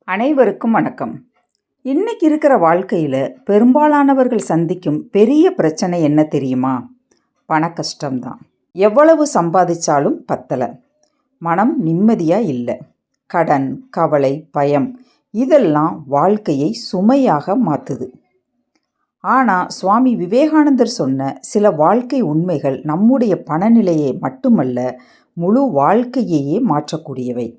அனைவருக்கும் வணக்கம். இன்னைக்கு இருக்கிற வாழ்க்கையில் பெரும்பாலானவர்கள் சந்திக்கும் பெரிய பிரச்சனை என்ன தெரியுமா? பண கஷ்டம்தான். எவ்வளவு சம்பாதிச்சாலும் பத்தலை, மனம் நிம்மதியாக இல்லை, கடன், கவலை, பயம் இதெல்லாம் வாழ்க்கையை சுமையாக மாற்றுது. ஆனால் சுவாமி விவேகானந்தர் சொன்ன சில வாழ்க்கை உண்மைகள் நம்முடைய பணநிலையை மட்டுமல்ல, முழு வாழ்க்கையையே மாற்றக்கூடியவை.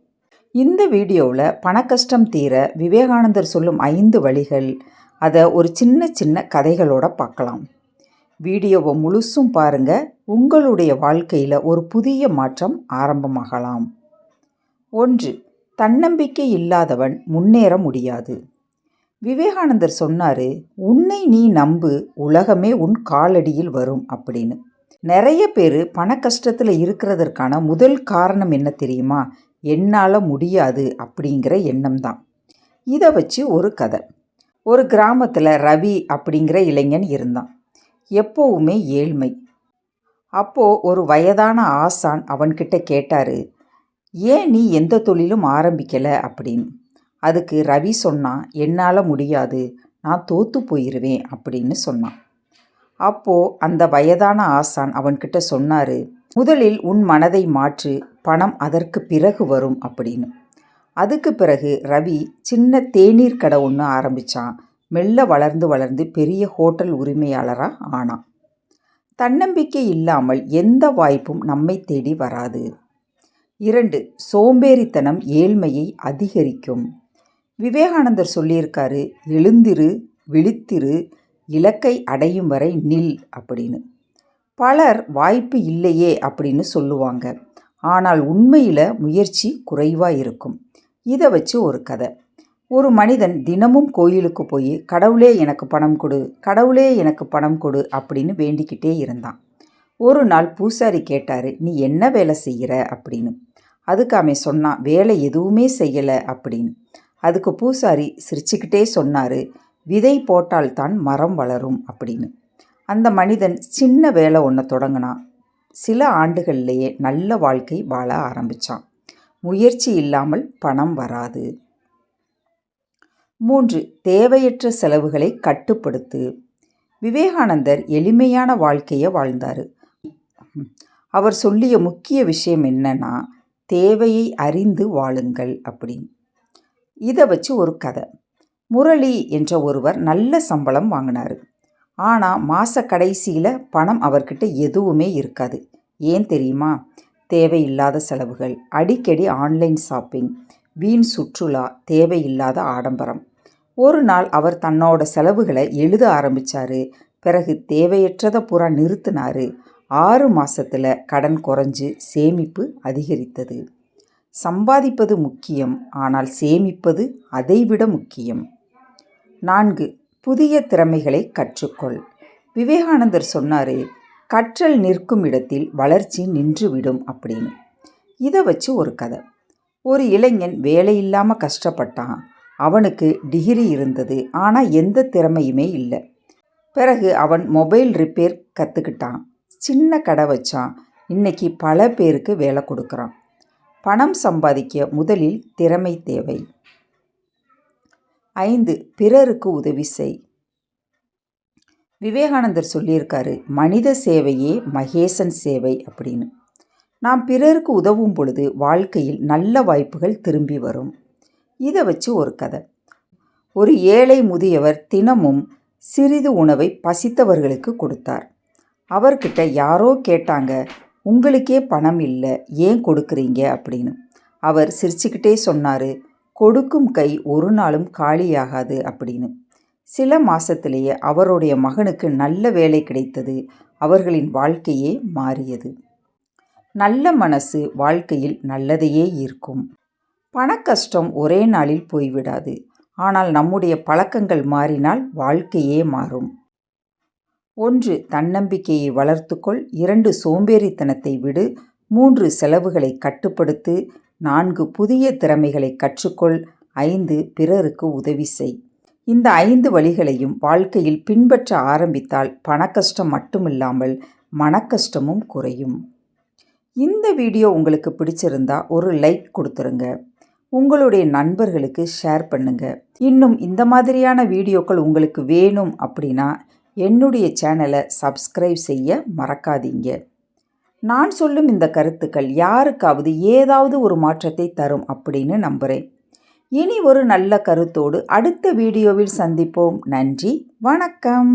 இந்த வீடியோவில் பணக்கஷ்டம் தீர விவேகானந்தர் சொல்லும் 5 வழிகள், அதை ஒரு சின்ன சின்ன கதைகளோட பார்க்கலாம். வீடியோவை முழுசும் பாருங்கள், உங்களுடைய வாழ்க்கையில் ஒரு புதிய மாற்றம் ஆரம்பமாகலாம். 1. தன்னம்பிக்கை இல்லாதவன் முன்னேற முடியாது. விவேகானந்தர் சொன்னார், உன்னை நீ நம்பு, உலகமே உன் காலடியில் வரும் அப்படின்னு. நிறைய பேர் பண கஷ்டத்தில் இருக்கிறதற்கான முதல் காரணம் என்ன தெரியுமா? என்னால் முடியாது அப்படிங்கிற எண்ணம் தான். இதை வச்சு ஒரு கதை. ஒரு கிராமத்தில் ரவி அப்படிங்கிற இளைஞன் இருந்தான். எப்போவுமே ஏழ்மை. அப்போது ஒரு வயதான ஆசான் அவன்கிட்ட கேட்டார், ஏன் நீ எந்த தொழிலும் ஆரம்பிக்கலை அப்படின்னு. அதுக்கு ரவி சொன்னான், என்னால் முடியாது, நான் தோற்று போயிடுவேன் அப்படின்னு சொன்னான். அப்போது அந்த வயதான ஆசான் அவன்கிட்ட சொன்னார், முதலில் உன் மனதை மாற்று, பணம் அதற்கு பிறகு வரும் அப்படின்னு. அதுக்கு பிறகு ரவி சின்ன தேநீர் கடை ஒன்று ஆரம்பித்தான். மெல்ல வளர்ந்து வளர்ந்து பெரிய ஹோட்டல் உரிமையாளராக ஆனான். தன்னம்பிக்கை இல்லாமல் எந்த வாய்ப்பும் நம்மை தேடி வராது. 2. சோம்பேறித்தனம் ஏழ்மையை அதிகரிக்கும். விவேகானந்தர் சொல்லியிருக்காரு, எழுந்திரு, விழித்திரு, இலக்கை அடையும் வரை நில் அப்படின்னு. பலர் வாய்ப்பு இல்லையே அப்படின்னு சொல்லுவாங்க, ஆனால் உண்மையில் முயற்சி குறைவாக இருக்கும். இதை வச்சு ஒரு கதை. ஒரு மனிதன் தினமும் கோயிலுக்கு போய் கடவுளே எனக்கு பணம் கொடு, கடவுளே எனக்கு பணம் கொடு அப்படின்னு வேண்டிக்கிட்டே இருந்தான். ஒரு நாள் பூசாரி கேட்டார், நீ என்ன வேலை செய்கிற அப்படின்னு. அதுக்கு அவன் சொன்னான், வேலை எதுவுமே செய்யலை அப்படின்னு. அதுக்கு பூசாரி சிரிச்சுக்கிட்டே சொன்னார், விதை போட்டால்தான் மரம் வளரும் அப்படின்னு. அந்த மனிதன் சின்ன வேலை ஒன்று தொடங்கினான். சில ஆண்டுகள்லேயே நல்ல வாழ்க்கை வாழ ஆரம்பித்தான். முயற்சி இல்லாமல் பணம் வராது. 3. தேவையற்ற செலவுகளை கட்டுப்படுத்து. விவேகானந்தர் எளிமையான வாழ்க்கையை வாழ்ந்தார். அவர் சொல்லிய முக்கிய விஷயம் என்னன்னா, தேவையை அறிந்து வாழுங்கள் அப்படின்னு. இதை வச்சு ஒரு கதை. முரளி என்ற ஒருவர் நல்ல சம்பளம் வாங்கினார். ஆனால் மாத கடைசியில் பணம் அவர்கிட்ட எதுவுமே இருக்காது. ஏன் தெரியுமா? தேவையில்லாத செலவுகள், அடிக்கடி ஆன்லைன் ஷாப்பிங், வீண் சுற்றுலா, தேவையில்லாத ஆடம்பரம். ஒரு நாள் அவர் தன்னோட செலவுகளை எழுத ஆரம்பித்தார். பிறகு தேவையற்றதை பூரா நிறுத்தினார். 6 மாதத்தில் கடன் குறைஞ்சு சேமிப்பு அதிகரித்தது. சம்பாதிப்பது முக்கியம், ஆனால் சேமிப்பது அதைவிட முக்கியம். 4. புதிய திறமைகளை கற்றுக்கொள். விவேகானந்தர் சொன்னார், கற்றல் நிற்கும் இடத்தில் வளர்ச்சி நின்றுவிடும் அப்படின்னு. இதை வச்சு ஒரு கதை. ஒரு இளைஞன் வேலை இல்லாமல் கஷ்டப்பட்டான். அவனுக்கு டிகிரி இருந்தது, ஆனால் எந்த திறமையுமே இல்லை. பிறகு அவன் மொபைல் ரிப்பேர் கற்றுக்கிட்டான். சின்ன கடை வச்சான். இன்னைக்கு பல பேருக்கு வேலை கொடுக்குறான். பணம் சம்பாதிக்க முதலில் திறமை தேவை. 5. பிறருக்கு உதவி செய். விவேகானந்தர் சொல்லியிருக்காரு, மனித சேவையே மகேசன் சேவை அப்படின்னு. நாம் பிறருக்கு உதவும் பொழுது வாழ்க்கையில் நல்ல வாய்ப்புகள் திரும்பி வரும். இதை வச்சு ஒரு கதை. ஒரு ஏழை முதியவர் தினமும் சிறிது உணவை பசித்தவர்களுக்கு கொடுத்தார். அவர்கிட்ட யாரோ கேட்டாங்க, உங்களுக்கே பணம் இல்லை, ஏன் கொடுக்குறீங்க அப்படின்னு. அவர் சிரிச்சுக்கிட்டே சொன்னார், கொடுக்கும் கை ஒரு நாளும் காலியாகாது அப்படின்னு. சில மாதத்திலேயே அவருடைய மகனுக்கு நல்ல வேலை கிடைத்தது. அவர்களின் வாழ்க்கையே மாறியது. நல்ல மனசு வாழ்க்கையில் நல்லதையே ஈர்க்கும். பணக்கஷ்டம் ஒரே நாளில் போய்விடாது, ஆனால் நம்முடைய பழக்கங்கள் மாறினால் வாழ்க்கையே மாறும். 1. தன்னம்பிக்கையை வளர்த்துக்கொள். 2. சோம்பேறித்தனத்தை விடு. 3. செலவுகளை கட்டுப்படுத்து. 4. புதிய திறமைகளை கற்றுக்கொள். 5. பிறருக்கு உதவி செய். இந்த 5 வழிகளையும் வாழ்க்கையில் பின்பற்ற ஆரம்பித்தால் பணக்கஷ்டம் மட்டுமில்லாமல் மனக்கஷ்டமும் குறையும். இந்த வீடியோ உங்களுக்கு பிடிச்சிருந்தா ஒரு லைக் கொடுத்துருங்க. உங்களுடைய நண்பர்களுக்கு ஷேர் பண்ணுங்கள். இன்னும் இந்த மாதிரியான வீடியோக்கள் உங்களுக்கு வேணும் அப்படின்னா என்னுடைய சேனலை சப்ஸ்கிரைப் செய்ய மறக்காதீங்க. நான் சொல்லும் இந்த கருத்துக்கள் யாருக்காவது ஏதாவது ஒரு மாற்றத்தை தரும் அப்படின்னு நம்புகிறேன். இனி ஒரு நல்ல கருத்தோடு அடுத்த வீடியோவில் சந்திப்போம். நன்றி, வணக்கம்.